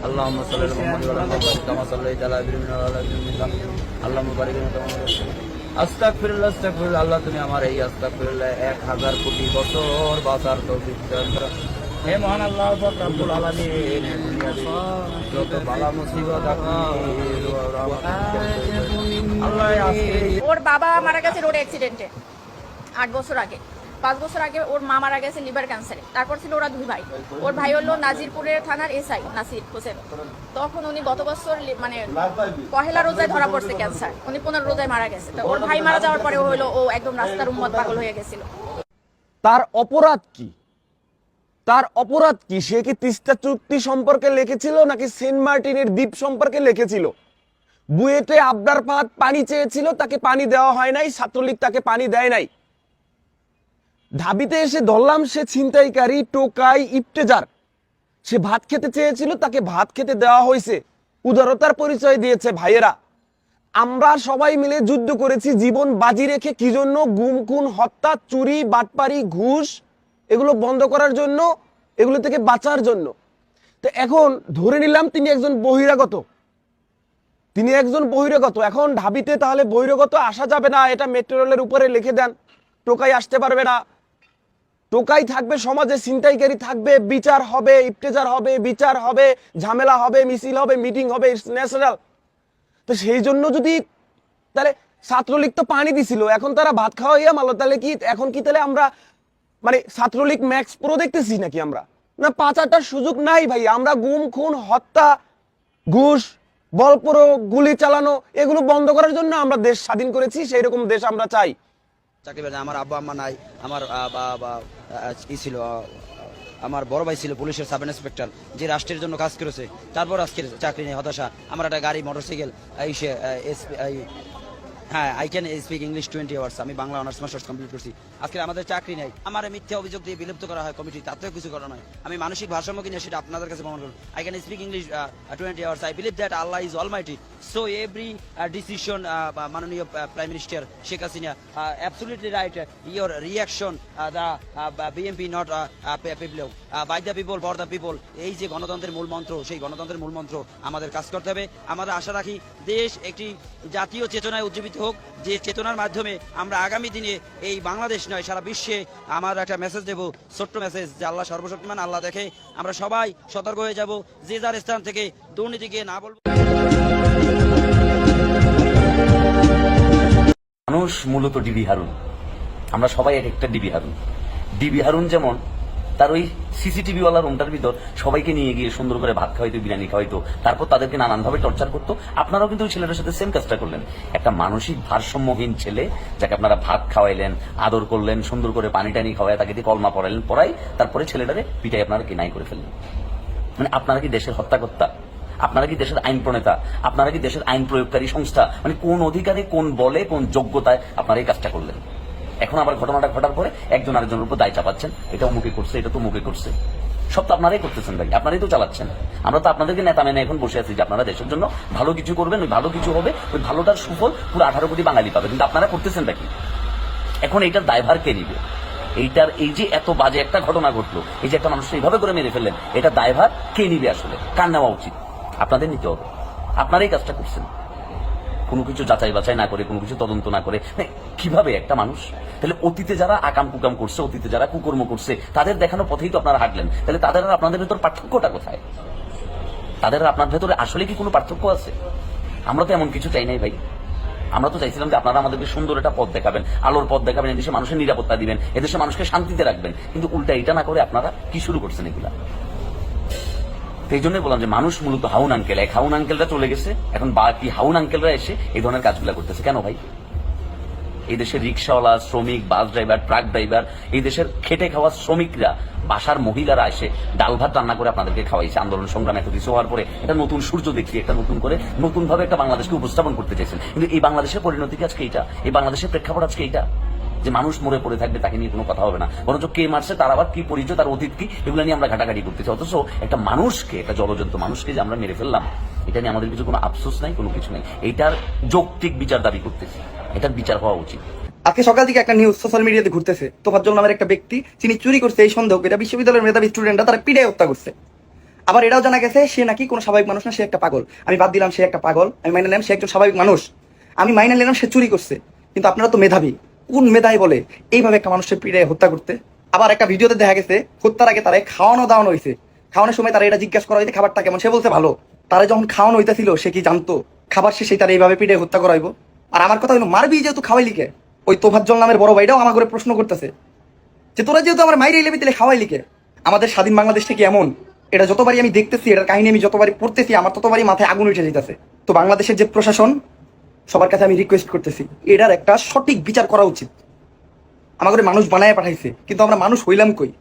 اللهم صل على محمد وعلى ال محمد كما صليت على ابراهيم وعلى ال ابراهيم اللهم بارك لنا আস্তাগফিরুল্লাহ আস্তাগফিরুল্লাহ। আল্লাহ তুমি আমার এই আস্তাগফিরুল্লাহ 1000 কোটি বছর বাঁচার তৌফিক দান করো। হে মহান আল্লাহ পাক রব্বুল আলামিন, যত বালা মুসিবত আল্লাহ ওর বাবা মারা গেছে রোড অ্যাক্সিডেন্টে 8 বছর আগে। 5 বছর আগে ওর মা মারা গেছে লিভার ক্যান্সারে। তারপর ছিল ওরা 2 ভাই। ওর ভাই হলো নাজিরপুরের থানার এসআই নাসির হোসেন। তখন উনি গত বছর মানে পহেলা রোজায় ধরা পড়ছে ক্যান্সার। উনি 15 রোজায় মারা গেছে। তো ওর ভাই মারা যাওয়ার পরে ও হলো ও একদম রাস্তার উম্মত পাগল হয়ে গেছিল। তার অপরাধ কি? তার অপরাধ কি? সে কি তিস্তা চুক্তি সম্পর্কে লিখেছিল নাকি সেন্ট মার্টিনের দ্বীপ সম্পর্কে লিখেছিল? বুয়েটে আবদার ফাহাদ পানি চেয়েছিল, তাকে পানি দেওয়া হয় নাই, ছাত্রলীগ তাকে পানি দেয় নাই। ঢাবিতে এসে ধরলাম সে ছিনতাইকারী, টোকাই, ইফতেজার। সে ভাত খেতে চেয়েছিল, তাকে ভাত খেতে দেওয়া হয়েছে। উদারতার পরিচয় দিয়েছে ভাইয়েরা। আমরা সবাই মিলে যুদ্ধ করেছি জীবন বাজি রেখে। কি জন্য? গুম খুন হত্যা চুরি বাটপারি ঘুষ এগুলো বন্ধ করার জন্য, এগুলো থেকে বাঁচার জন্য। তো এখন ধরে নিলাম তিনি একজন বহিরাগত, তিনি একজন বহিরাগত। এখন ঢাবিতে তাহলে বহিরাগত আসা যাবে না, এটা মেট্রো রেলের উপরে লিখে দেন। টোকাই আসতে পারবে না, টোকাই থাকবে সমাজে, ছিনতাইকারী থাকবে, বিচার হবে, ইফতেজার হবে, বিচার হবে, ঝামেলা হবে, মিছিল হবে, মিটিং হবে, ইটস ন্যাচারাল। তো সেই জন্য যদি তাহলে ছাত্রলীগ তো পানি দিছিল, এখন তারা ভাত খাওয়াইয়া মারলো, তাহলে কি এখন কি তাহলে আমরা মানে ছাত্রলীগ ম্যাক্স প্রো দেখতেছি নাকি আমরা? না, পাচারটার সুযোগ নাই ভাই। আমরা গুম খুন হত্যা ঘুষ বল প্রয়োগ গুলি চালানো এগুলো বন্ধ করার জন্য আমরা দেশ স্বাধীন করেছি। সেই রকম দেশ আমরা চাই। আমার আব্বা আম্মা নাই, আমার ছিল আমার বড় ভাই ছিল পুলিশের সাব ইন্সপেক্টর, যে রাষ্ট্রের জন্য কাজ করেছে। তারপর আজকের চাকরি নেই, হতাশা। আমার একটা গাড়ি মোটরসাইকেল হ্যাঁ, I can speak English 20 hours. আমি বাংলা অনার্স মাস্টার্স কমপ্লিট করছি। আজকে আমাদের চাকরি নেই, আমার মিথ্যা অভিযোগ দিয়ে বিলুপ্ত করা হয় কমিটি, তাতেও কিছু করা নয়। আমি মানসিক ভারসাম্য কিনা সেটা আপনাদের কাছে প্রমাণ করুন। I can speak English 20 hours. I believe that Allah is almighty, so every decision মাননীয় prime minister Sheikh Hasina absolutely right, your reaction the BMP not people, by the people for the people. এই যে গণতন্ত্রের মূল মন্ত্র, সেই গণতন্ত্রের মূল মন্ত্র আমাদের কাজ করতে হবে। আমরা আশা রাখি দেশ একটি জাতীয় চেতনায় উজ্জীবিত হোক, যে চেতনার মাধ্যমে আমরা আগামী দিনে এই বাংলাদেশ নয় সারা বিশ্বে আমার একটা মেসেজ দেব, ছোট্ট মেসেজ, যে আল্লাহ সর্বশক্তিমান, আল্লাহ দেখে। আমরা সবাই সতর্ক হয়ে যাব, যে যার স্থান থেকে দুর্নীতিকে না বলবো। মানুষ মূলত ডিবি হারুন, আমরা সবাই এক একটা ডিবি হারুন। ডিবি হারুন যেমন তার ওই সিসিটিভি ওয়ালা রুমটার ভিতর সবাইকে নিয়ে গিয়ে সুন্দর করে ভাত খাওয়াইতো, বিরিয়ানি খাওয়াইতো, তারপর তাদেরকে নানানভাবে টর্চার করতো। আপনারাও কিন্তু ওই ছেলেটার সাথে সেম কাজটা করলেন। একটা মানসিক ভারসাম্যহীন ছেলে, যাকে আপনারা ভাত খাওয়াইলেন, আদর করলেন, সুন্দর করে পানি টানি খাওয়াই, তাকে দিয়ে কলমা পড়াইলেন, পড়াই, তারপরে ছেলেটারে পিটাই আপনারা কিনাই করে ফেললেন। মানে আপনারা কি দেশের হত্যাকর্তা? আপনারা কি দেশের আইন প্রণেতা? আপনারা কি দেশের আইন প্রয়োগকারী সংস্থা? মানে কোন অধিকারে, কোন বলে, কোন যোগ্যতায় আপনারা এই কাজটা করলেন? এখন আবার ঘটনাটা ঘটার পরে একজন আরেকজনের উপর দায় চাপাচ্ছেন, এটা মুখে করছে, এটা তো মুখে করছে। সব তো আপনারাই করতেছেন ভাই, আপনারাই তো চালাচ্ছেন। আমরা তো আপনাদেরকে নেতা মেনে এখন বসে আছি যে আপনারা দেশের জন্য ভালো কিছু করবেন, ওই ভালো কিছু হবে, ওই ভালোটার সুফল পুরো 18 কোটি বাঙালি পাবে। কিন্তু আপনারা করতেছেন নাকি? এখন এইটার দায়ভার কে নিবে? এইটার এই যে এত বাজে একটা ঘটনা ঘটলো, এই যে একটা মানুষ এইভাবে করে মেরে ফেললেন, এটা দায়ভার কে নিবে? আসলে কার নেওয়া উচিত? আপনাদের নিতে হবে। আপনারাই কাজটা করছেন, কোনো কিছু যাচাই বাছাই না করে, কোনো কিছু তদন্ত না করে। কিভাবে একটা মানুষ? তাহলে অতীতে যারা আকাম কুকাম করছে, অতীতে যারা কুকর্ম করছে, তাদের দেখানো পথেই তো আপনারা হাঁটলেন। তাহলে তাদের আর আপনাদের ভেতর পার্থক্যটা কোথায়? তাদের আর আপনার ভেতরে আসলে কি কোনো পার্থক্য আছে? আমরা তো এমন কিছু চাই নাই ভাই। আমরা তো চাইছিলাম যে আপনারা আমাদেরকে সুন্দর একটা পথ দেখাবেন, আলোর পথ দেখাবেন, এদেশে মানুষের নিরাপত্তা দিবেন, এদেশে মানুষকে শান্তিতে রাখবেন। কিন্তু উল্টা এটা না করে আপনারা কি শুরু করছেন এগুলা? সেই জন্যই বললাম যে মানুষ মূলত হাউন আঙ্কেল, এক হাউন আঙ্কেলরা চলে গেছে, এখন বাকি হাউন আঙ্কেলরা এসে এই ধরনের কাজগুলো করতেছে। কেন ভাই? এই দেশের রিক্সাওয়ালা, শ্রমিক, বাস ড্রাইভার, ট্রাক ড্রাইভার, এই দেশের খেটে খাওয়া শ্রমিকরা, বাসার মহিলারা এসে ডাল ভাত রান্না করে আপনাদেরকে খাওয়াইছে। আন্দোলন সংগ্রাম এত কিছু হওয়ার পরে একটা নতুন সূর্য দেখছি, একটা নতুন করে নতুন ভাবে একটা বাংলাদেশকে উপস্থাপন করতে চাইছেন। কিন্তু এই বাংলাদেশের পরিণতি কি আজকে এইটা? এই বাংলাদেশের প্রেক্ষাপট আজকে এইটা যে মানুষ মরে পড়ে থাকবে, তাকে নিয়ে কোনো কথা হবে না, বরঞ্চ কে মারছে, তার আবার কি পরিচয়, তার অতীত কি, এগুলো নিয়ে আমরা ঘাটাঘাটি করতেছি। অথচ একটা মানুষকে, একটা জলজন্ত মানুষকে যে আমরা মেরে ফেললাম, এটা নিয়ে আমাদের কিছু কোনো আফসোস নাই, কোনো কিছু নাই। এইটার যৌক্তিক বিচার দাবি করতেছি, এটার বিচার হওয়া উচিত। আজকে সকাল থেকে একটা নিউজ সোশ্যাল মিডিয়াতে ঘুরতেছে, তোফাজ্জল নামের একটা ব্যক্তি, যিনি চুরি করছে এই সন্দেহ, এটা বিশ্ববিদ্যালয়ের মেধাবী স্টুডেন্টরা তারা পিটায় হত্যা করছে। আবার এটাও জানা গেছে সে নাকি কোনো স্বাভাবিক মানুষ না, সে একটা পাগল। আমি বাদ দিলাম সে একটা পাগল, আমি মাইনে নিলাম সে একজন স্বাভাবিক মানুষ, আমি মাইনে নিলাম সে চুরি করছে। কিন্তু আপনারা তো মেধাবী, কোন মেধাই বলে এইভাবে একটা মানুষের পিড়ে হত্যা করতে? আবার একটা ভিডিওতে দেখা গেছে হত্যার আগে তারা খাওয়ানো দাওয়ানো হয়েছে, খাওয়ানোর সময় তারা এটা জিজ্ঞাসা করা হয়েছে খাবারটা কেমন, সে বলছে ভালো। তারা যখন খাওয়ানো হইতেছিল সে কি জানতো খাবার শেষে তারা এইভাবে পিড়ে হত্যা করাইব? আর আমার কথা হলো মারবি যেহেতু খাওয়াইলি কে? ওই তোফাজ্জল নামের বড় ভাইটাও আমার করে প্রশ্ন করতেছে যে তোরা যেহেতু আমার মাইরে এলেবি তাহলে খাওয়াইলি কে? আমাদের স্বাধীন বাংলাদেশটা কি এমন? এটা যতবারই আমি দেখতেছি, এটার কাহিনী আমি যতবারই পড়তেছি, আমার ততবারই মাথায় আগুন উঠে যেতেছে। তো বাংলাদেশের যে প্রশাসন, সবার কাছে আমি রিকোয়েস্ট করতেছি, এটার একটা সঠিক বিচার করা উচিত। আমাদের মানুষ বানায় পাঠাইছে, কিন্তু আমরা মানুষ হইলাম কই?